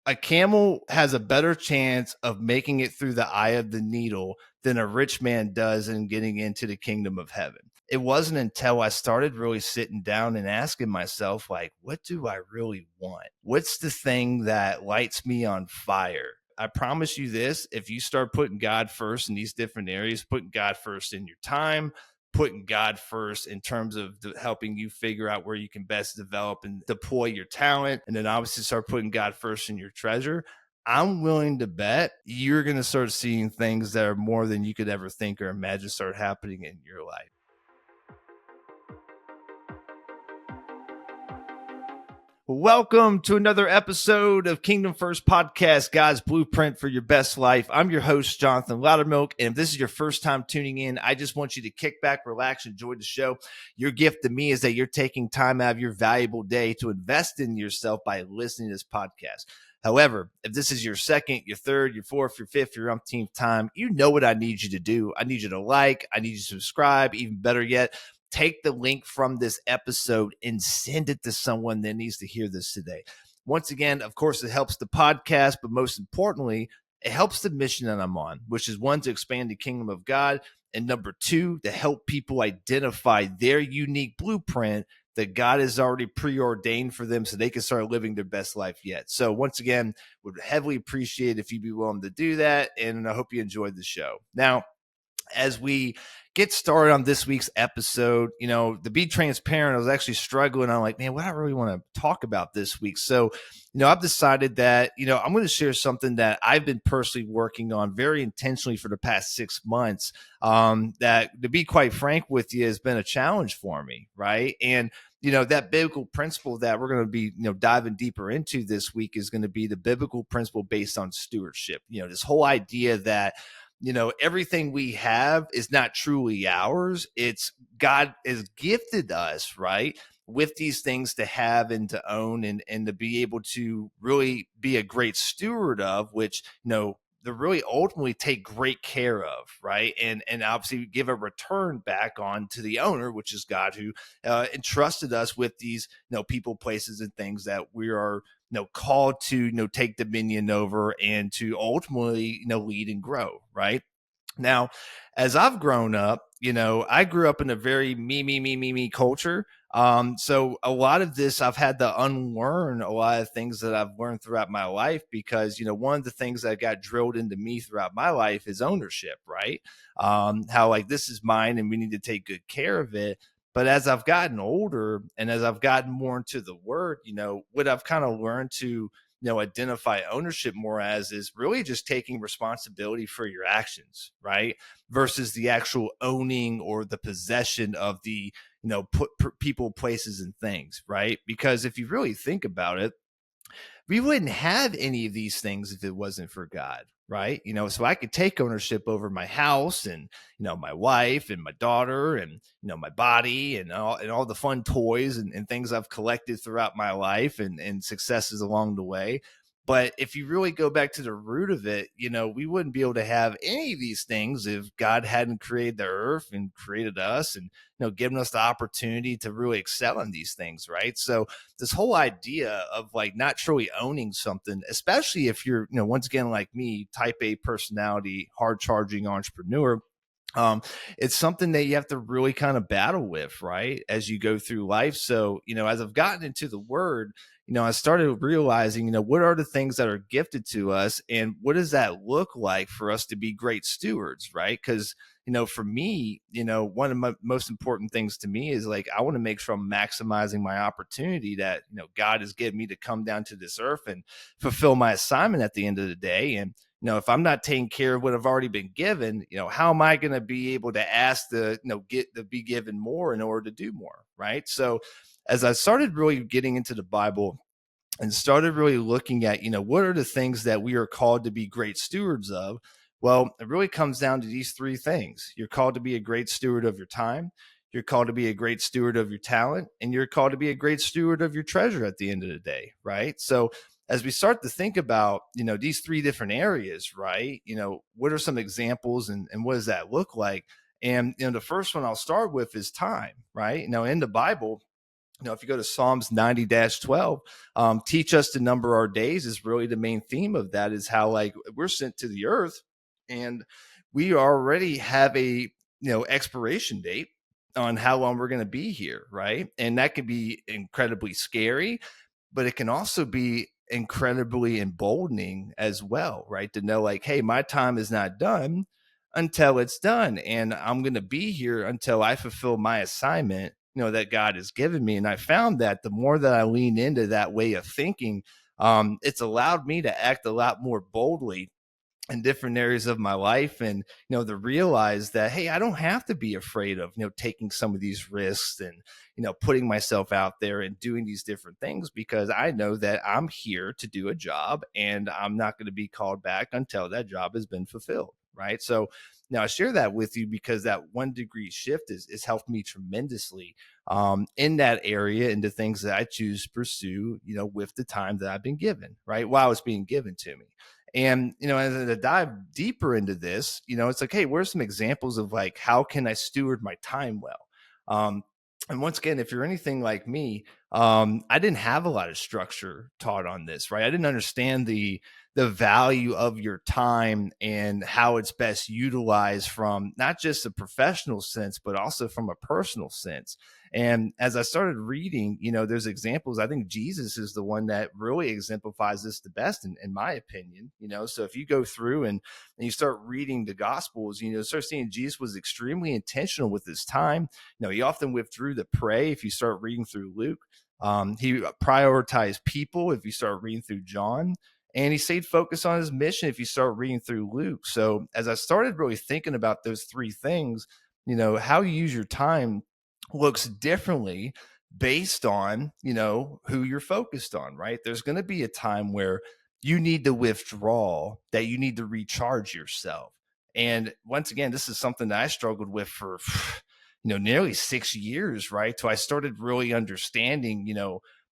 a camel has a better chance of making it through the eye of the needle than a rich man does in getting into the kingdom of heaven. It wasn't until I started really sitting down and asking myself, like, what do I really want? What's the thing that lights me on fire? I promise you this, if you start putting God first in these different areas, putting God first in your time, putting God first in terms of helping you figure out where you can best develop and deploy your talent, and then obviously start putting God first in your treasure, I'm willing to bet you're going to start seeing things that are more than you could ever think or imagine start happening in your life. Welcome to another episode of Kingdom First Podcast, God's Blueprint for Your Best Life. I'm your host, Jonathan Lautermilch, and if this is your first time tuning in, I just want you to kick back, relax, enjoy the show. Your gift to me is that you're taking time out of your valuable day to invest in yourself by listening to this podcast. However, if this is your second, your third, your fourth, your fifth, your umpteenth time, you know what I need you to do. I need you to like, I need you to subscribe, even better yet, take the link from this episode and send it to someone that needs to hear this today. Once again, of course, it helps the podcast, but most importantly, it helps the mission that I'm on, which is one, to expand the kingdom of God, and number two, to help people identify their unique blueprint that God has already preordained for them so they can start living their best life yet. So once again, would heavily appreciate if you'd be willing to do that, and I hope you enjoyed the show. Now, as we get started on this week's episode, to be transparent, I was actually struggling. I'm like, man, what I really want to talk about this week. So, I've decided that, I'm going to share something that I've been personally working on very intentionally for the past 6 months, that, to be quite frank with you, has been a challenge for me. Right. And, that biblical principle that we're going to be, diving deeper into this week is going to be the biblical principle based on stewardship. This whole idea that, everything we have is not truly ours. It's God has gifted us, right, with these things to have and to own and to be able to really be a great steward of, which, to really ultimately take great care of, right? And obviously give a return back on to the owner, which is God, who entrusted us with these, people, places, and things that we are, called to, take dominion over and to ultimately, lead and grow, right? Now, as I've grown up, I grew up in a very me culture. So a lot of this, I've had to unlearn a lot of things that I've learned throughout my life because, one of the things that got drilled into me throughout my life is ownership, right? How like, this is mine and we need to take good care of it. But as I've gotten older and as I've gotten more into the word, what I've kind of learned to identify ownership more as is really just taking responsibility for your actions, right? Versus the actual owning or the possession of the, people, places, and things, right? Because if you really think about it, we wouldn't have any of these things if it wasn't for God, right? So I could take ownership over my house and, my wife and my daughter and, my body and all the fun toys and things I've collected throughout my life and successes along the way. But if you really go back to the root of it, we wouldn't be able to have any of these things if God hadn't created the earth and created us and, given us the opportunity to really excel in these things, right? So this whole idea of like not truly owning something, especially if you're, once again, like me, type A personality, hard charging entrepreneur, it's something that you have to really kind of battle with, right, as you go through life. So, as I've gotten into the word, I started realizing, what are the things that are gifted to us and what does that look like for us to be great stewards, right? Because, for me, one of my most important things to me is like, I want to make sure I'm maximizing my opportunity that, God has given me to come down to this earth and fulfill my assignment at the end of the day. And, if I'm not taking care of what I've already been given, how am I going to be able to ask to, get to be given more in order to do more, right? So as I started really getting into the Bible and started really looking at, what are the things that we are called to be great stewards of? Well, it really comes down to these three things. You're called to be a great steward of your time. You're called to be a great steward of your talent, and you're called to be a great steward of your treasure at the end of the day, right? So as we start to think about, these three different areas, right? What are some examples and what does that look like? And, the first one I'll start with is time, right? In the Bible, If you go to Psalms 90-12, teach us to number our days is really the main theme of that, is how like we're sent to the earth and we already have a expiration date on how long we're going to be here, right? And that can be incredibly scary, but it can also be incredibly emboldening as well, right? To know like, hey, my time is not done until it's done, and I'm going to be here until I fulfill my assignment, that God has given me. And I found that the more that I lean into that way of thinking, it's allowed me to act a lot more boldly in different areas of my life, and to realize that, hey, I don't have to be afraid of taking some of these risks and putting myself out there and doing these different things, because I know that I'm here to do a job and I'm not going to be called back until that job has been fulfilled, right? So now I share that with you because that 1 degree shift is helped me tremendously in that area, into things that I choose to pursue with the time that I've been given, right, while it's being given to me. And, as I dive deeper into this, it's like, hey, where's some examples of like, how can I steward my time well? And once again, if you're anything like me, I didn't have a lot of structure taught on this, right? I didn't understand the value of your time and how it's best utilized from not just a professional sense, but also from a personal sense. And as I started reading, there's examples. I think Jesus is the one that really exemplifies this the best, in my opinion. So if you go through and you start reading the Gospels, start seeing Jesus was extremely intentional with his time. He often withdrew to pray. If you start reading through Luke, he prioritized people. If you start reading through John, and he stayed focused on his mission if you start reading through Luke. So as I started really thinking about those three things, how you use your time looks differently based on, who you're focused on, right? There's going to be a time where you need to withdraw, that you need to recharge yourself. And once again, this is something that I struggled with for, nearly 6 years, right? So I started really understanding,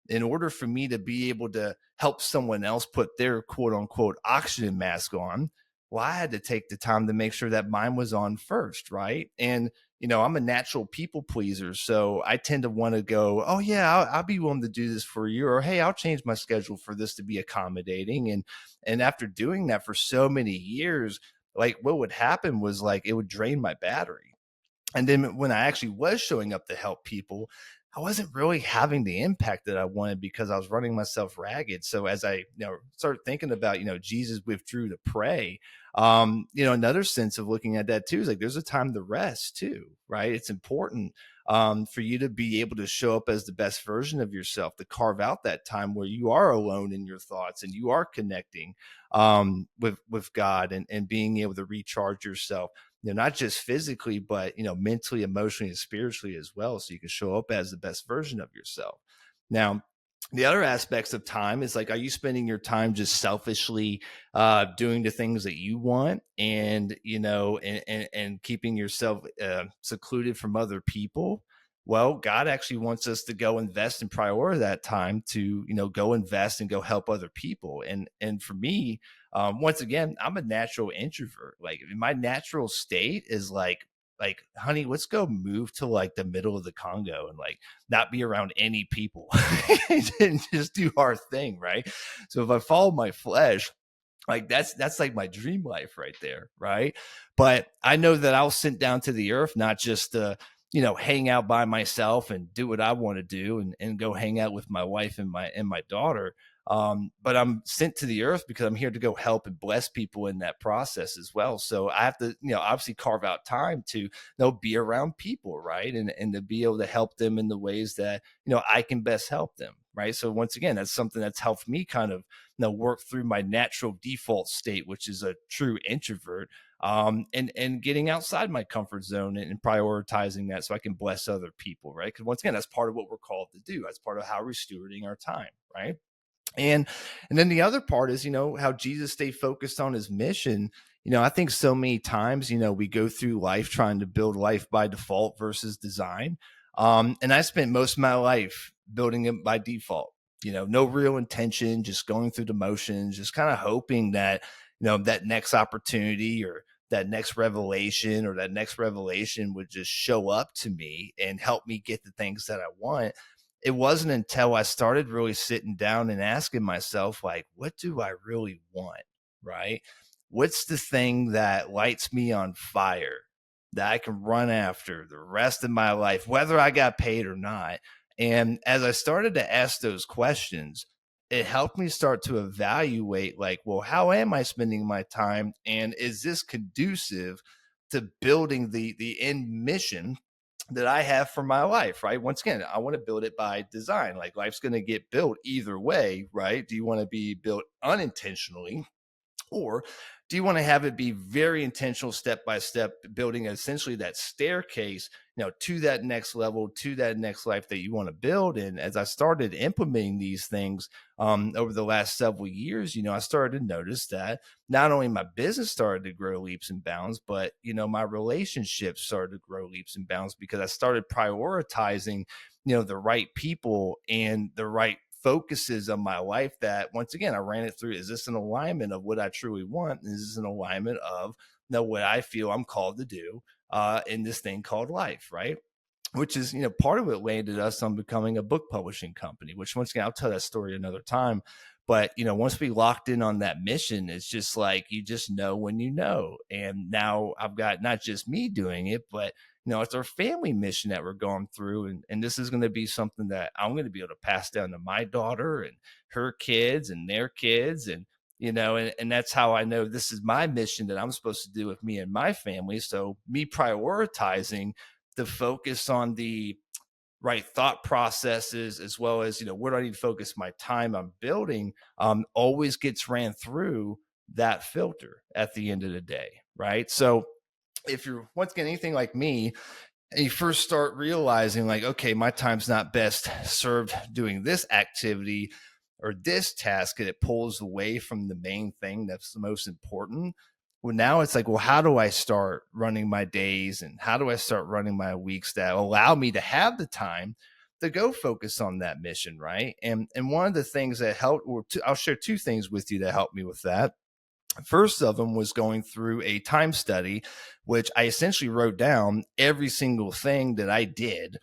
in order for me to be able to help someone else put their quote unquote oxygen mask on, well, I had to take the time to make sure that mine was on first, right? And I'm a natural people pleaser. So I tend to want to go, oh, yeah, I'll be willing to do this for you. Or, hey, I'll change my schedule for this to be accommodating. And after doing that for so many years, like what would happen was like it would drain my battery. And then when I actually was showing up to help people, I wasn't really having the impact that I wanted because I was running myself ragged. So as I started thinking about, Jesus withdrew to pray, another sense of looking at that too is like there's a time to rest too, right? It's important for you to be able to show up as the best version of yourself, to carve out that time where you are alone in your thoughts and you are connecting with God, and being able to recharge yourself, not just physically, but, mentally, emotionally, and spiritually as well. So you can show up as the best version of yourself. Now, the other aspects of time is like, are you spending your time just selfishly doing the things that you want, and, and keeping yourself secluded from other people? Well, God actually wants us to go invest and prioritize that time to, go invest and go help other people. And for me, once again, I'm a natural introvert. Like my natural state is like, honey, let's go move to like the middle of the Congo and like not be around any people and just do our thing, right? So if I follow my flesh, like that's like my dream life right there, right? But I know that I'll sent down to the earth not just to hang out by myself and do what I want to do, and go hang out with my wife and my daughter. But I'm sent to the earth because I'm here to go help and bless people in that process as well. So I have to, obviously carve out time to, be around people, right? And to be able to help them in the ways that, I can best help them, right? So once again, that's something that's helped me kind of, work through my natural default state, which is a true introvert, and getting outside my comfort zone, and prioritizing that so I can bless other people, right? Because once again, that's part of what we're called to do. That's part of how we're stewarding our time, right? And then the other part is, how Jesus stayed focused on his mission. I think so many times, we go through life trying to build life by default versus design. And I spent most of my life building it by default, no real intention, just going through the motions, just kind of hoping that, that next opportunity or that next revelation would just show up to me and help me get the things that I want. it wasn't until I started really sitting down and asking myself, like, what do I really want? Right? What's the thing that lights me on fire that I can run after the rest of my life, whether I got paid or not? And as I started to ask those questions, it helped me start to evaluate, like, well, how am I spending my time? And is this conducive to building the end mission that I have for my life, right? Once again, I want to build it by design. Like, life's going to get built either way, right? Do you want to be built unintentionally, or do you want to have it be very intentional, step by step, building essentially that staircase, to that next level, to that next life that you want to build? And as I started implementing these things over the last several years, I started to notice that not only my business started to grow leaps and bounds, but my relationships started to grow leaps and bounds, because I started prioritizing the right people and the right focuses of my life. That, once again, I ran it through, is this an alignment of what I truly want? Is this an alignment of what I feel I'm called to do in this thing called life, right? Which is, part of what landed us on becoming a book publishing company, which, once again, I'll tell that story another time. But, once we locked in on that mission, it's just like, you just know when you know. And now I've got not just me doing it, but, it's our family mission that we're going through. And this is going to be something that I'm going to be able to pass down to my daughter and her kids and their kids. And, and that's how I know this is my mission that I'm supposed to do with me and my family. So me prioritizing the focus on the right thought processes, as well as, where do I need to focus my time on building, always gets ran through that filter at the end of the day. Right. So if you're, once again, anything like me, and you first start realizing, like, okay, my time's not best served doing this activity or this task, and it pulls away from the main thing that's the most important. Well, now it's like, well, how do I start running my days, and how do I start running my weeks that allow me to have the time to go focus on that mission, right? And one of the things that helped, I'll share two things with you that helped me with that. First of them was going through a time study, which I essentially wrote down every single thing that I did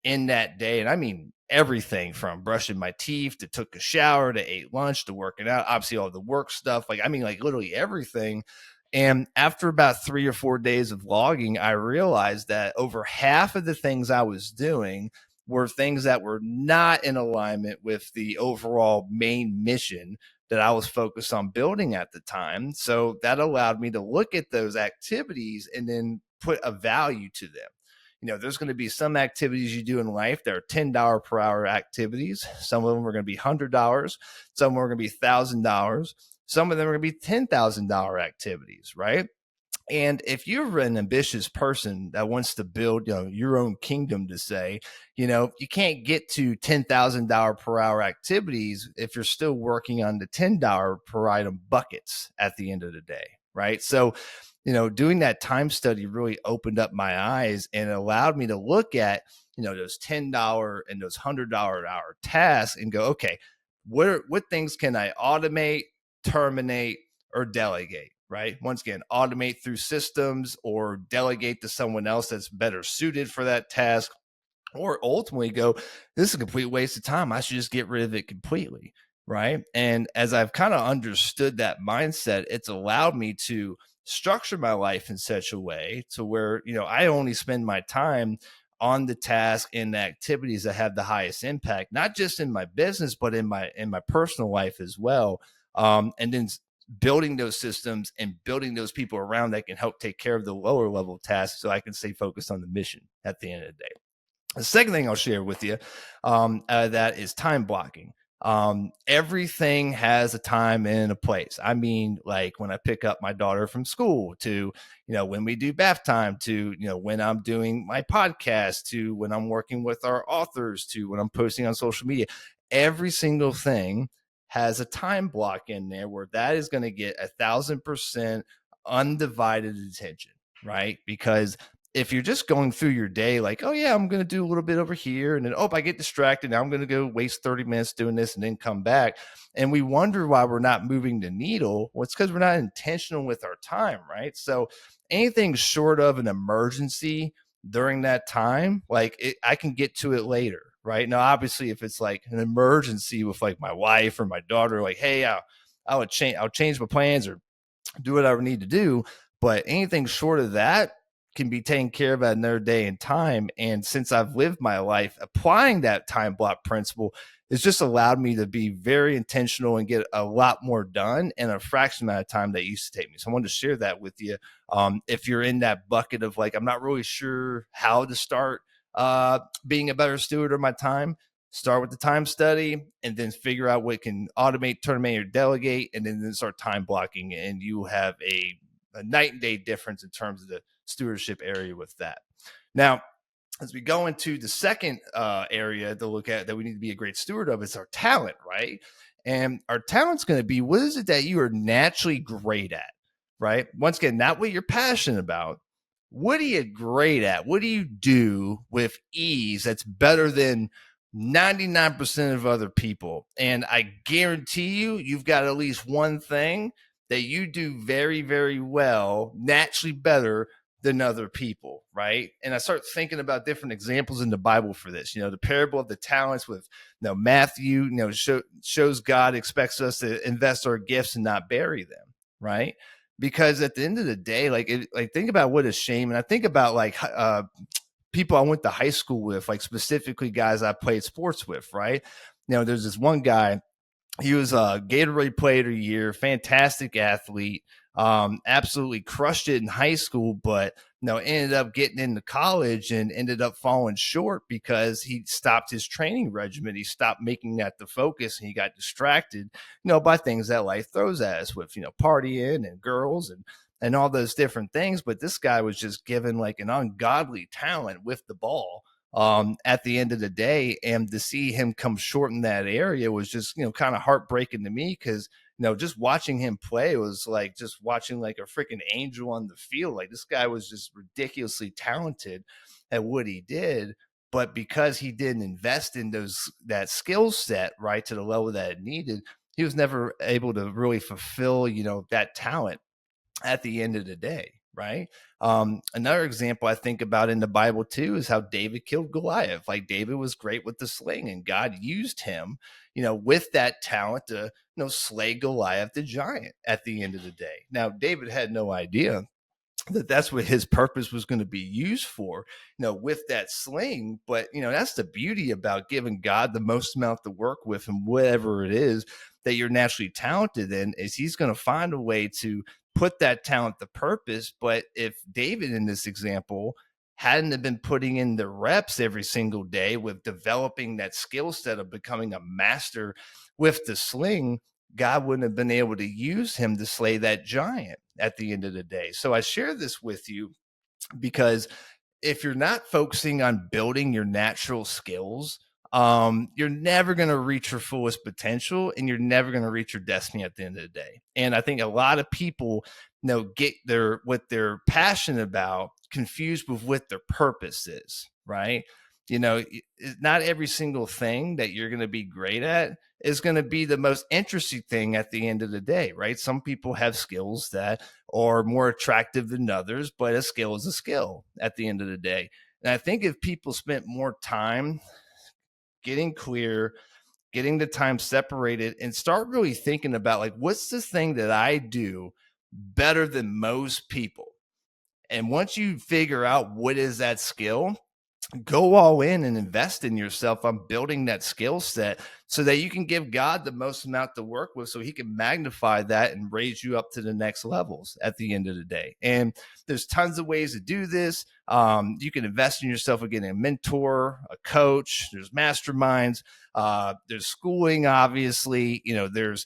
in that day. And I mean, everything from brushing my teeth to took a shower to ate lunch to working out, obviously all the work stuff. Like, I mean, like literally everything. And after about 3 or 4 days of logging, I realized that over half of the things I was doing were things that were not in alignment with the overall main mission that I was focused on building at the time. So that allowed me to look at those activities and then put a value to them. There's going to be some activities you do in life that are $10 per hour activities. Some of them are going to be $100. Some of them are going to be $1,000. Some of them are going to be $10,000 activities, right? And if you're an ambitious person that wants to build, your own kingdom, to say, you can't get to $10,000 per hour activities if you're still working on the $10 per item buckets at the end of the day, right? So, doing that time study really opened up my eyes and allowed me to look at, those $10 and those $100 an hour tasks and go, okay, what things can I automate, terminate, or delegate? Right? Once again, automate through systems or delegate to someone else that's better suited for that task, or ultimately go, this is a complete waste of time. I should just get rid of it completely. Right. And as I've kind of understood that mindset, it's allowed me to structure my life in such a way to where, I only spend my time on the task and the activities that have the highest impact, not just in my business, but in my personal life as well. And then building those systems and building those people around that can help take care of the lower level tasks, so I can stay focused on the mission at the end of the day. The second thing I'll share with you, that is time blocking. Everything has a time and a place. I mean, like when I pick up my daughter from school, to, when we do bath time, to, when I'm doing my podcast, to when I'm working with our authors, to when I'm posting on social media, every single thing has a time block in there where that is going to get 1,000% undivided attention, right? Because if you're just going through your day like, oh yeah, I'm going to do a little bit over here, and then, I get distracted, now I'm going to go waste 30 minutes doing this and then come back, and we wonder why we're not moving the needle. Well, it's because we're not intentional with our time, right? So anything short of an emergency during that time, like I can get to it later, right? Now, obviously, if it's like an emergency with like my wife or my daughter, like, hey, I'll change my plans or do what I need to do. But anything short of that can be taken care of at another day and time. And since I've lived my life applying that time block principle, it's just allowed me to be very intentional and get a lot more done in a fraction amount of time that used to take me. So I wanted to share that with you. If you're in that bucket of like, I'm not really sure how to start being a better steward of my time, start with the time study and then figure out what can automate, terminate, or delegate, and then start time blocking. And you have a night and day difference in terms of the stewardship area with that. Now, as we go into the second area to look at that we need to be a great steward of, is our talent, right? And our talent's going to be, what is it that you are naturally great at, right? Once again, not what you're passionate about. What are you great at? What do you do with ease that's better than 99% of other people? And I guarantee you, you've got at least one thing that you do very, very well, naturally better than other people, right? And I start thinking about different examples in the Bible for this. The parable of the talents with Matthew, shows God expects us to invest our gifts and not bury them, right? Because at the end of the day, like think about what a shame. And I think about like people I went to high school with, like specifically guys I played sports with, right? There's this one guy. He was a Gatorade Player of the Year, fantastic athlete, absolutely crushed it in high school, but ended up getting into college and ended up falling short because he stopped his training regimen. He stopped making that the focus, and he got distracted, by things that life throws at us with, partying and girls and all those different things. But this guy was just given like an ungodly talent with the ball at the end of the day. And to see him come short in that area was just, kind of heartbreaking to me, because, just watching him play was like just watching like a freaking angel on the field. Like, this guy was just ridiculously talented at what he did. But because he didn't invest in that skill set, right, to the level that it needed, he was never able to really fulfill, that talent at the end of the day, right? Another example I think about in the Bible too is how David killed Goliath. Like, David was great with the sling, and God used him, with that talent to, slay Goliath the giant at the end of the day. Now, David had no idea that that's what his purpose was going to be used for, with that sling. But, that's the beauty about giving God the most amount to work with, and whatever it is that you're naturally talented in, is he's going to find a way to put that talent to purpose. But if David in this example hadn't have been putting in the reps every single day with developing that skill set of becoming a master with the sling, God wouldn't have been able to use him to slay that giant at the end of the day. So I share this with you because if you're not focusing on building your natural skills, you're never going to reach your fullest potential, and you're never going to reach your destiny at the end of the day. And I think a lot of people, get what they're passionate about confused with what their purpose is, right? Not every single thing that you're going to be great at is going to be the most interesting thing at the end of the day, right? Some people have skills that are more attractive than others, but a skill is a skill at the end of the day. And I think if people spent more time getting clear, getting the time separated, and start really thinking about like, what's the thing that I do better than most people? And once you figure out what is that skill, go all in and invest in yourself on building that skill set so that you can give God the most amount to work with, so he can magnify that and raise you up to the next levels at the end of the day. And there's tons of ways to do this. You can invest in yourself with getting a mentor, a coach. There's masterminds. There's schooling, obviously. There's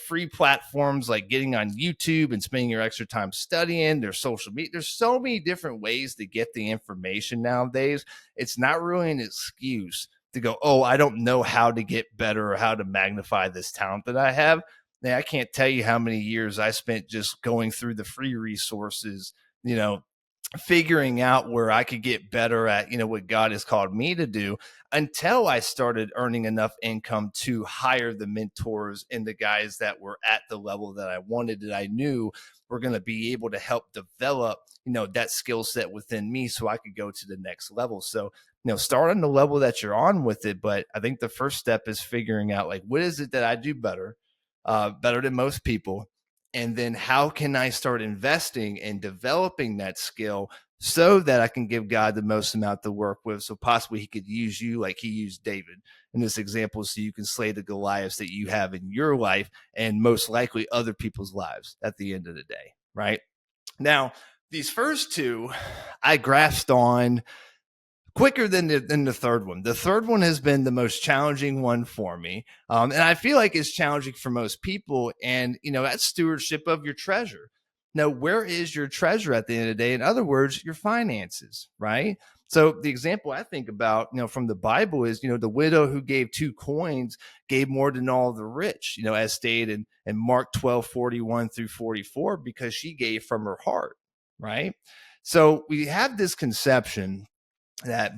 free platforms like getting on YouTube and spending your extra time studying. There's social media. There's so many different ways to get the information nowadays. It's not really an excuse to go, oh, I don't know how to get better or how to magnify this talent that I have. Now, I can't tell you how many years I spent just going through the free resources, figuring out where I could get better at, what God has called me to do, until I started earning enough income to hire the mentors and the guys that were at the level that I wanted, that I knew were going to be able to help develop, that skill set within me so I could go to the next level. So, start on the level that you're on with it. But I think the first step is figuring out, like, what is it that I do better, better than most people? And then how can I start investing and developing that skill so that I can give God the most amount to work with? So possibly he could use you like he used David in this example, so you can slay the Goliaths that you have in your life and most likely other people's lives at the end of the day, right? Now, these first two I grasped on quicker than the third one. The third one has been the most challenging one for me. And I feel like it's challenging for most people. And, that's stewardship of your treasure. Now, where is your treasure at the end of the day? In other words, your finances, right? So the example I think about, from the Bible is, the widow who gave 2 coins gave more than all the rich, as stated in Mark 12:41 through 44, because she gave from her heart, right? So we have this conception that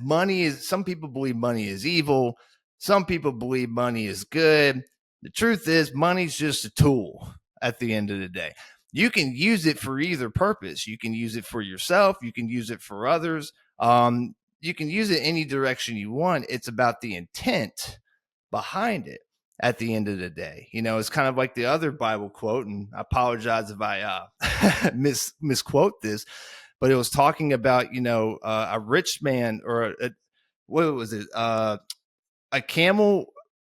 some people believe money is evil. Some people believe money is good. The truth is, money's just a tool at the end of the day. You can use it for either purpose. You can use it for yourself. You can use it for others. You can use it any direction you want. It's about the intent behind it at the end of the day. It's kind of like the other Bible quote, and I apologize if I misquote this, but it was talking about, a rich man, or what was it? A camel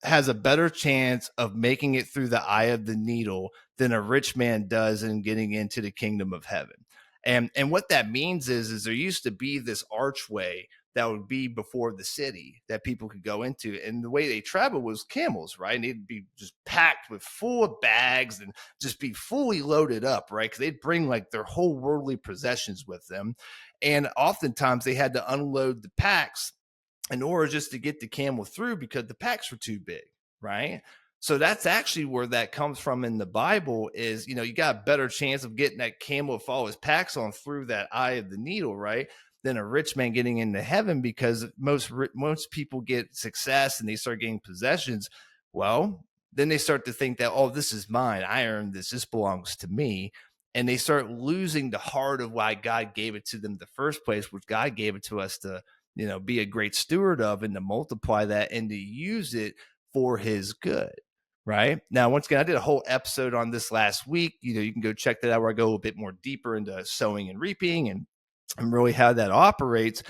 has a better chance of making it through the eye of the needle than a rich man does in getting into the kingdom of heaven. And what that means is there used to be this archway that would be before the city that people could go into. And the way they traveled was camels, right? And they'd be just packed with full of bags and just be fully loaded up, right? Because they'd bring like their whole worldly possessions with them. And oftentimes they had to unload the packs in order just to get the camel through because the packs were too big, right? So that's actually where that comes from in the Bible is, you got a better chance of getting that camel with all his packs on through that eye of the needle, right, than a rich man getting into heaven, because most people get success and they start getting possessions. Well, then they start to think that, oh, this is mine. I earned this. This belongs to me. And they start losing the heart of why God gave it to them in the first place, which God gave it to us to, be a great steward of and to multiply that and to use it for his good. Right now, once again, I did a whole episode on this last week. You can go check that out where I go a little bit more deeper into sowing and reaping and really how that operates.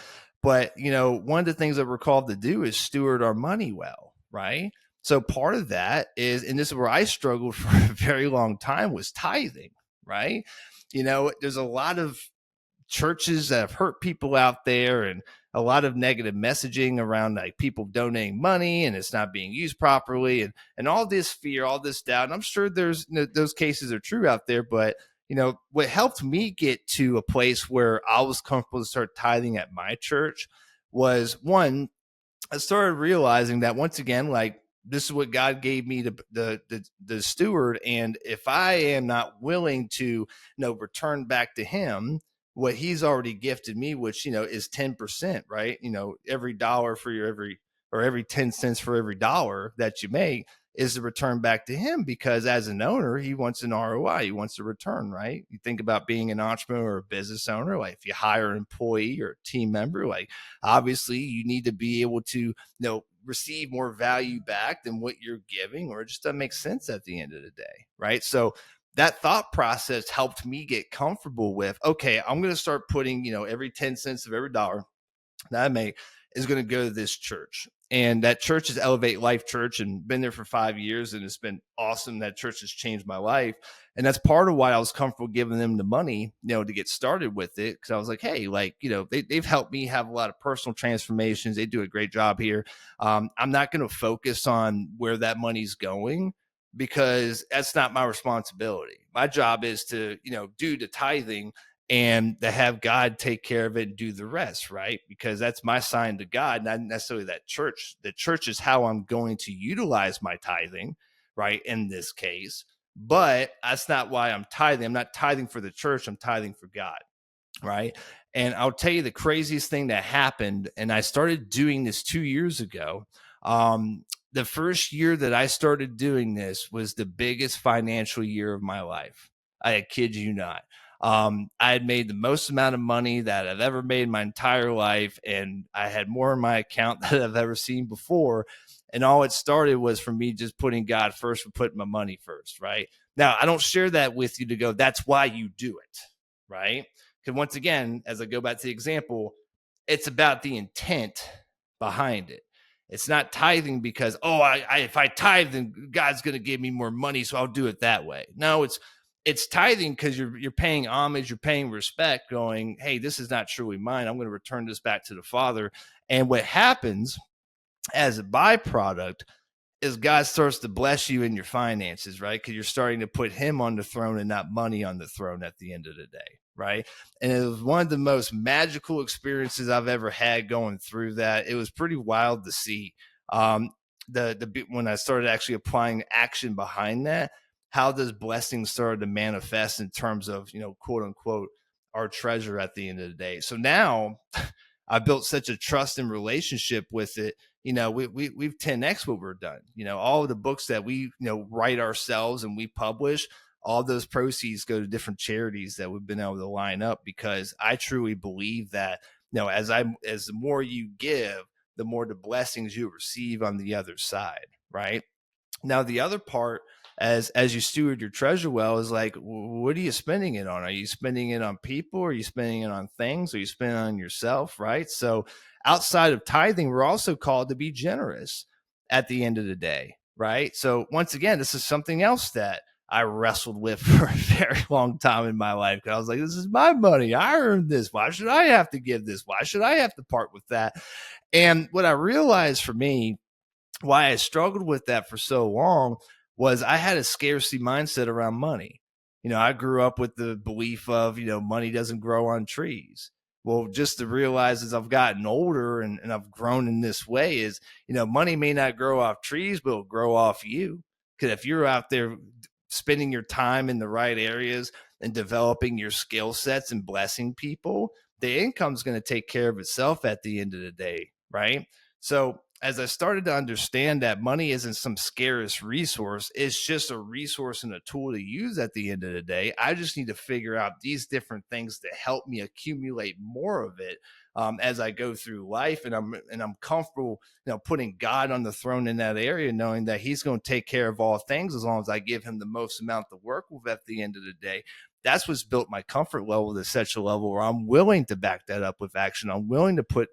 But, one of the things that we're called to do is steward our money well, right? So part of that is, and this is where I struggled for a very long time, was tithing, right? There's a lot of churches that have hurt people out there and a lot of negative messaging around like people donating money and it's not being used properly and all this fear, all this doubt. And I'm sure there's those cases are true out there, but what helped me get to a place where I was comfortable to start tithing at my church was, one, I started realizing that once again, like, this is what God gave me the steward. And if I am not willing to, return back to him what he's already gifted me, which, is 10%, right? Every dollar for every 10 cents for every dollar that you make is to return back to him, because as an owner, he wants an ROI. He wants a return, right? You think about being an entrepreneur or a business owner, like if you hire an employee or a team member, like obviously you need to be able to, receive more value back than what you're giving, or it just doesn't make sense at the end of the day, right? So that thought process helped me get comfortable with, okay, I'm going to start putting, every 10 cents of every dollar that I make is going to go to this church. And that church is Elevate Life Church, and been there for 5 years. And it's been awesome. That church has changed my life. And that's part of why I was comfortable giving them the money, to get started with it. Cause I was like, hey, like, they've helped me have a lot of personal transformations. They do a great job here. I'm not going to focus on where that money's going, because that's not my responsibility. My job is to, do the tithing and to have God take care of it and do the rest, right? Because that's my sign to God, not necessarily that church. The church is how I'm going to utilize my tithing, right, in this case. But that's not why I'm tithing. I'm not tithing for the church. I'm tithing for God, right? And I'll tell you the craziest thing that happened, and I started doing this 2 years ago. The first year that I started doing this was the biggest financial year of my life. I kid you not. I had made the most amount of money that I've ever made in my entire life, and I had more in my account than I've ever seen before. And all it started was from me just putting God first and putting my money first, right? Now, I don't share that with you to go, that's why you do it, right? Because once again, as I go back to the example, it's about the intent behind it. It's not tithing because, oh, if I tithe, then God's going to give me more money, so I'll do it that way. No, it's tithing because you're paying homage, you're paying respect, going, hey, this is not truly mine. I'm going to return this back to the Father. And what happens as a byproduct is God starts to bless you in your finances, right? Because you're starting to put him on the throne and not money on the throne at the end of the day, right? And it was one of the most magical experiences I've ever had going through that. It was pretty wild to see. When I started actually applying action behind that, how those blessings started to manifest in terms of, quote unquote, our treasure at the end of the day. So now I built such a trust and relationship with it. We've 10x what we're done. All of the books that we, write ourselves and we publish, all those proceeds go to different charities that we've been able to line up, because I truly believe that, as the more you give, the more the blessings you receive on the other side. Right. Now, the other part, as you steward your treasure well, is like, what are you spending it on? Are you spending it on people? Are you spending it on things? Are you spending it on yourself? Right. So outside of tithing, we're also called to be generous at the end of the day. Right. So once again, this is something else that I wrestled with for a very long time in my life. Cause I was like, this is my money. I earned this. Why should I have to give this? Why should I have to part with that? And what I realized for me, why I struggled with that for so long, was I had a scarcity mindset around money. I grew up with the belief of, money doesn't grow on trees. Well, just to realize as I've gotten older and I've grown in this way is, money may not grow off trees, but it'll grow off you. Because if you're out there spending your time in the right areas and developing your skill sets and blessing people, the income's going to take care of itself at the end of the day, right? So as I started to understand that money isn't some scarce resource, it's just a resource and a tool to use at the end of the day. I just need to figure out these different things to help me accumulate more of it as I go through life, and I'm comfortable, putting God on the throne in that area, knowing that He's going to take care of all things as long as I give Him the most amount to work with at the end of the day. That's what's built my comfort level to such a level where I'm willing to back that up with action. I'm willing to put,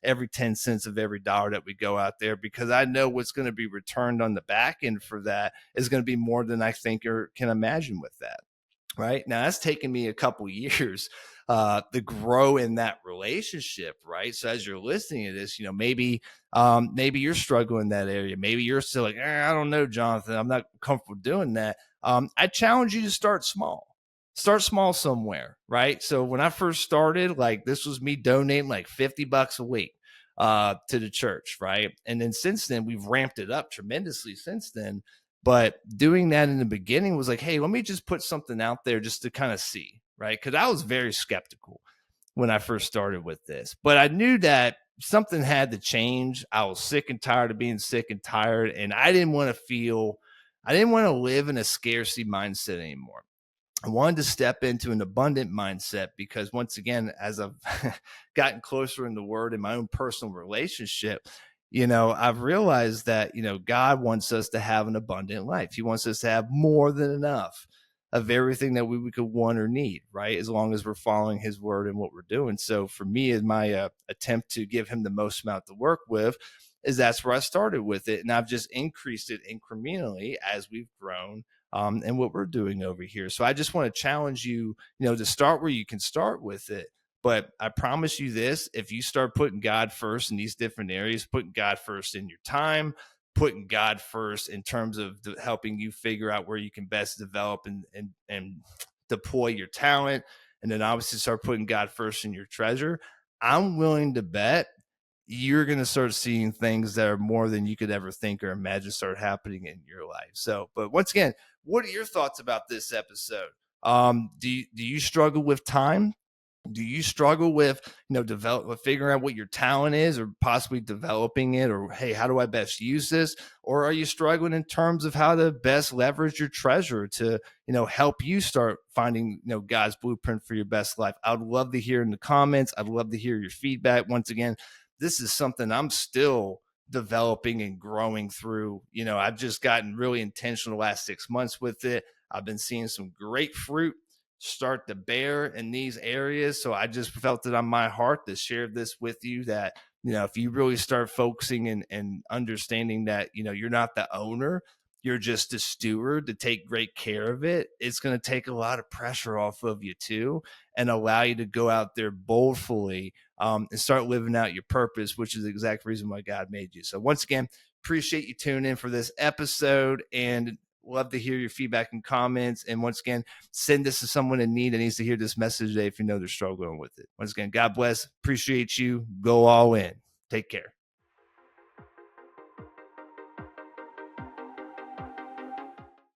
every 10 cents of every dollar that we go out there, because I know what's going to be returned on the back end for that is going to be more than I think or can imagine with that. Right now, that's taken me a couple years to grow in that relationship. Right. So as you're listening to this, maybe you're struggling in that area. Maybe you're still like, I don't know, Jonathan, I'm not comfortable doing that. I challenge you to start small. Start small somewhere, right? So when I first started, like, this was me donating like $50 a week to the church, right? And then since then, we've ramped it up tremendously since then. But doing that in the beginning was like, hey, let me just put something out there just to kind of see, right? Because I was very skeptical when I first started with this. But I knew that something had to change. I was sick and tired of being sick and tired. And I didn't want to live in a scarcity mindset anymore. I wanted to step into an abundant mindset, because once again, as I've gotten closer in the Word in my own personal relationship, I've realized that, God wants us to have an abundant life. He wants us to have more than enough of everything that we could want or need, right? As long as we're following His Word and what we're doing. So for me, in my attempt to give Him the most amount to work with, that's where I started with it. And I've just increased it incrementally as we've grown. And what we're doing over here. So I just want to challenge you, to start where you can start with it. But I promise you this, if you start putting God first in these different areas, putting God first in your time, putting God first in terms of helping you figure out where you can best develop and deploy your talent, and then obviously start putting God first in your treasure, I'm willing to bet you're going to start seeing things that are more than you could ever think or imagine start happening in your life. So, but once again, what are your thoughts about this episode? Do you struggle with time? Do you struggle with, figuring out what your talent is, or possibly developing it, or, hey, how do I best use this? Or are you struggling in terms of how to best leverage your treasure to, help you start finding, God's blueprint for your best life? I'd love to hear in the comments. I'd love to hear your feedback. Once again, this is something I'm still developing and growing through. I've just gotten really intentional the last 6 months with it. I've been seeing some great fruit start to bear in these areas. So I just felt it on my heart to share this with you, that, if you really start focusing and understanding that, you're not the owner, you're just a steward to take great care of it, it's going to take a lot of pressure off of you too, and allow you to go out there boldly and start living out your purpose, which is the exact reason why God made you. So once again, appreciate you tuning in for this episode, and love to hear your feedback and comments. And once again, send this to someone in need that needs to hear this message today if you know they're struggling with it. Once again, God bless. Appreciate you. Go all in. Take care.